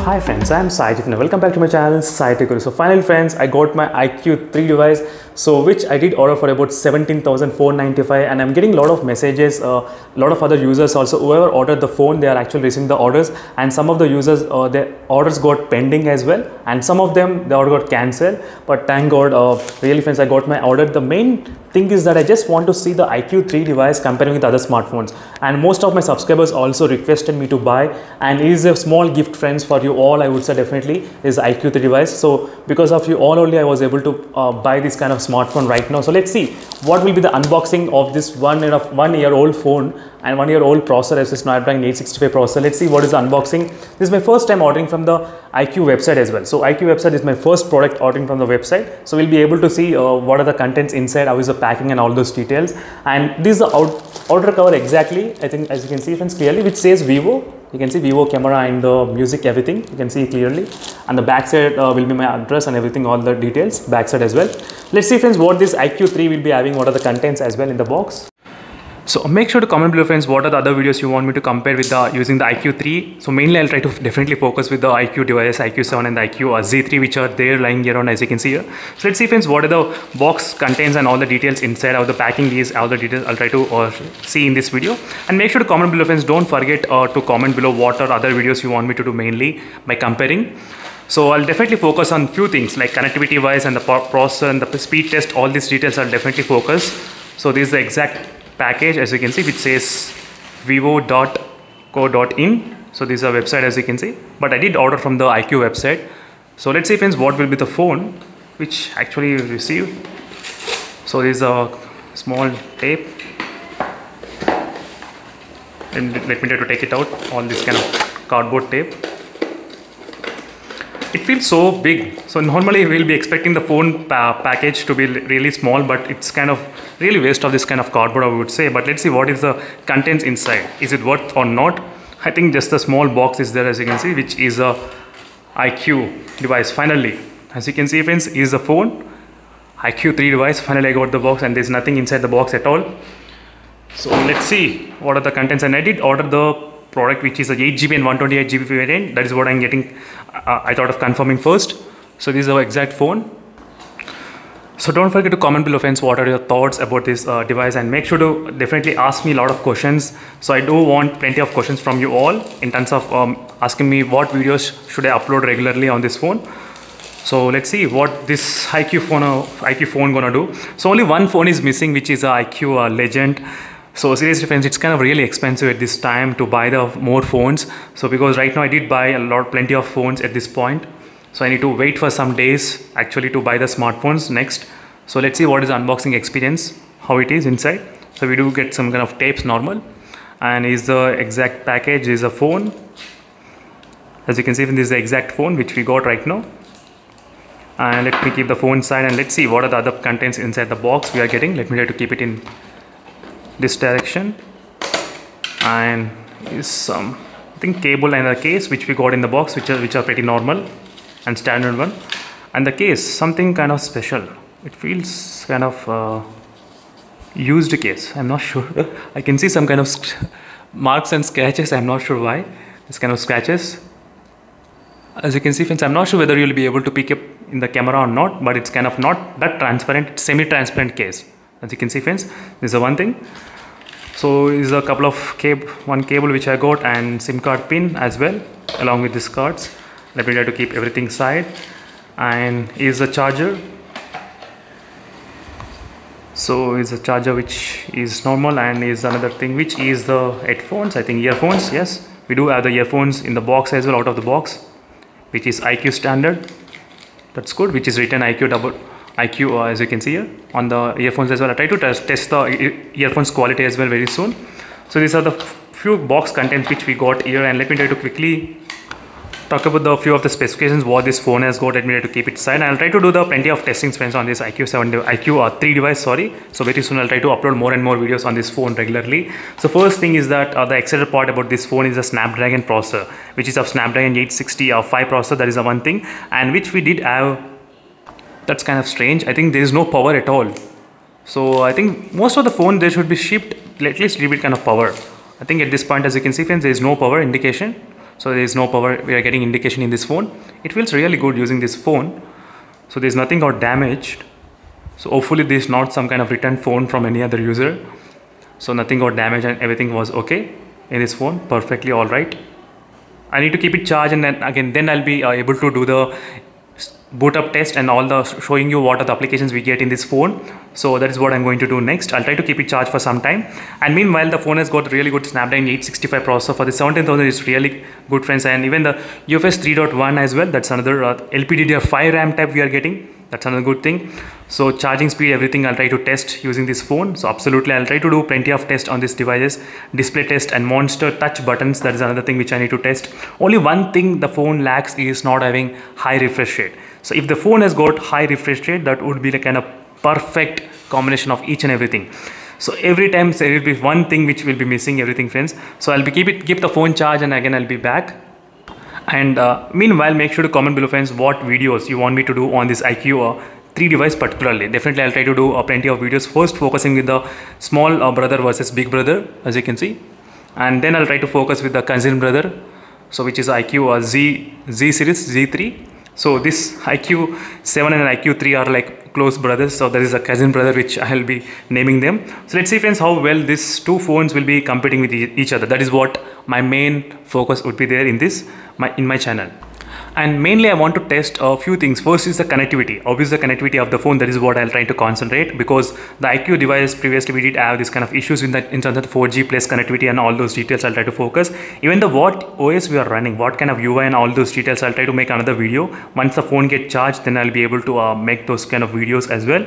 Hi friends, I am Sai and welcome back to my channel Sai Tech Guru. So finally friends, I got my iQOO 3 device, so which I did order for about 17,495, and I'm getting a lot of messages, a lot of other users also. Whoever ordered the phone, they are actually receiving the orders, and some of the users their orders got pending as well, and some of them the order got cancelled. But thank God, really friends, I got my order. The main thing is that I just want to see the iQOO 3 device comparing with other smartphones, and most of my subscribers also requested me to buy, and it is a small gift friends for you all. I would say definitely is iQOO 3 device. So because of you all only I was able to buy this kind of smartphone right now. So let's see what will be the unboxing of this 1 year old phone and 1 year old processor, as a Snapdragon 865 processor. Let's see what is the unboxing. This is my first time ordering from the iQOO website as well. So iQOO website is my first product ordering from the website. So we'll be able to see what are the contents inside, how is the packing and all those details. And this is the outer cover exactly, I think, as you can see friends clearly, which says Vivo. You can see Vivo camera and the music, everything you can see clearly. And the back side will be my address and everything, all the details back side as well. Let's see friends what this iQOO 3 will be having, what are the contents as well in the box. So make sure to comment below friends what are the other videos you want me to compare with using the iQOO 3. So mainly I'll try to definitely focus with the iQOO device, iQOO 7 and the iQOO Z3, which are there lying around as you can see here. So let's see friends what are the box contains and all the details inside, how the packing is, all the details I'll try to see in this video. And make sure to comment below friends, don't forget to comment below what are other videos you want me to do mainly by comparing. So I'll definitely focus on few things like connectivity wise and the processor and the speed test, all these details I'll definitely focus. So this is the exact package as you can see, which says vivo.co.in. so this is a website as you can see, but I did order from the iQOO website. So let's see friends what will be the phone which actually received. So this is a small tape, and let me try to take it out, all this kind of cardboard tape. It feels so big. So normally we'll be expecting the phone package to be really small, but it's kind of really waste of this kind of cardboard, I would say. But let's see what is the contents inside. Is it worth or not? I think just a small box is there as you can see, which is a iQOO device. Finally, as you can see friends, is the phone iQOO 3 device. Finally I got the box, and there's nothing inside the box at all. So let's see what are the contents. And I did order the product which is a 8GB and 128GB variant. That is what I'm getting. I thought of confirming first. So this is our exact phone. So don't forget to comment below friends what are your thoughts about this device, and make sure to definitely ask me a lot of questions. So I do want plenty of questions from you all in terms of asking me what videos should I upload regularly on this phone. So let's see what this iQOO phone gonna do. So only one phone is missing, which is a iQOO Legend. So seriously friends, it's kind of really expensive at this time to buy the more phones. So because right now I did buy plenty of phones at this point. So I need to wait for some days actually to buy the smartphones next. So let's see what is the unboxing experience, how it is inside. So we do get some kind of tapes normal, and is the exact package is a phone. As you can see, this is the exact phone which we got right now. And let me keep the phone side, and let's see what are the other contents inside the box we are getting. Let me try to keep it in this direction, and is some I think cable and a case which we got in the box, which are pretty normal and standard one. And the case, something kind of special. It feels kind of used case. I'm not sure. I can see some kind of marks and scratches. I'm not sure why this kind of scratches. As you can see friends, I'm not sure whether you'll be able to pick up in the camera or not, but it's kind of not that transparent, semi-transparent case. As you can see friends, this is one thing. So is a couple of one cable which I got, and SIM card pin as well along with these cards. Let me try to keep everything side. And is a charger. So is a charger which is normal, and is another thing which is the headphones, I think earphones. Yes, we do have the earphones in the box as well, out of the box, which is iQOO standard. That's good, which is written iQOO as you can see here on the earphones as well. I try to test the earphones quality as well very soon. So these are the few box contents which we got here, and let me try to quickly talk about the few of the specifications what this phone has got. Let me try to keep it aside, and I'll try to do the plenty of testing friends on this iQOO 3 device. Sorry. So very soon I'll try to upload more and more videos on this phone regularly. So first thing is that the excited part about this phone is a Snapdragon processor, which is a Snapdragon 865 processor. That is the one thing, and which we did have. That's kind of strange. I think there is no power at all. So I think most of the phone they should be shipped at least a little bit kind of power. I think at this point, as you can see friends, there is no power indication. So there is no power, we are getting indication in this phone. It feels really good using this phone. So there's nothing got damaged. So hopefully this is not some kind of returned phone from any other user. So nothing got damaged and everything was okay in this phone, perfectly all right. I need to keep it charged, and then I'll be able to do the boot up test and all the showing you what are the applications we get in this phone. So that is what I'm going to do next. I'll try to keep it charged for some time, and meanwhile the phone has got really good Snapdragon 865 processor for the 17,000. It's really good, friends. And even the UFS 3.1 as well, that's another LPDDR5 RAM type we are getting. That's another good thing. So charging speed, everything I'll try to test using this phone. So absolutely I'll try to do plenty of tests on these devices, display test and monster touch buttons. That is another thing which I need to test. Only one thing the phone lacks is not having high refresh rate. So if the phone has got high refresh rate, that would be the kind of perfect combination of each and everything. So every time there will be one thing which will be missing, everything, friends. So I'll be keep the phone charged, and again I'll be back. And meanwhile, make sure to comment below, friends, what videos you want me to do on this iQOO 3 device particularly. Definitely I'll try to do plenty of videos, first focusing with the small brother versus big brother, as you can see, and then I'll try to focus with the cousin brother, so which is iQOO Z series Z3. So this iQOO 7 and iQOO 3 are like close brothers, so there is a cousin brother which I'll be naming them. So let's see, friends, how well these two phones will be competing with each other. That is what my main focus would be there in this in my channel. And mainly I want to test a few things. First is the connectivity. Obviously the connectivity of the phone, that is what I'll try to concentrate, because the iQOO device previously we did have this kind of issues in terms of the 4G plus connectivity, and all those details I'll try to focus. Even the what OS we are running, what kind of UI and all those details, I'll try to make another video. Once the phone gets charged, then I'll be able to make those kind of videos as well.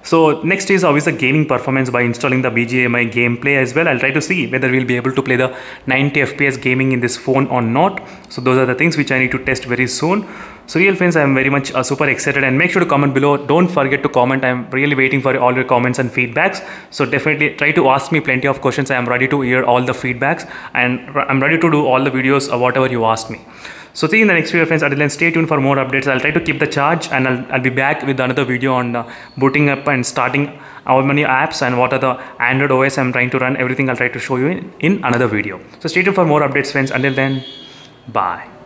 So next is obviously gaming performance by installing the BGMI gameplay as well. I'll try to see whether we'll be able to play the 90 FPS gaming in this phone or not. So those are the things which I need to test very soon. So real friends, I'm very much super excited, and make sure to comment below. Don't forget to comment. I'm really waiting for all your comments and feedbacks. So definitely try to ask me plenty of questions. I am ready to hear all the feedbacks, and I'm ready to do all the videos or whatever you ask me. So see you in the next video, friends. Until then, stay tuned for more updates. I'll try to keep the charge, and I'll be back with another video on booting up and starting how many apps and what are the Android OS I'm trying to run. Everything I'll try to show you in another video. So stay tuned for more updates, friends. Until then, bye.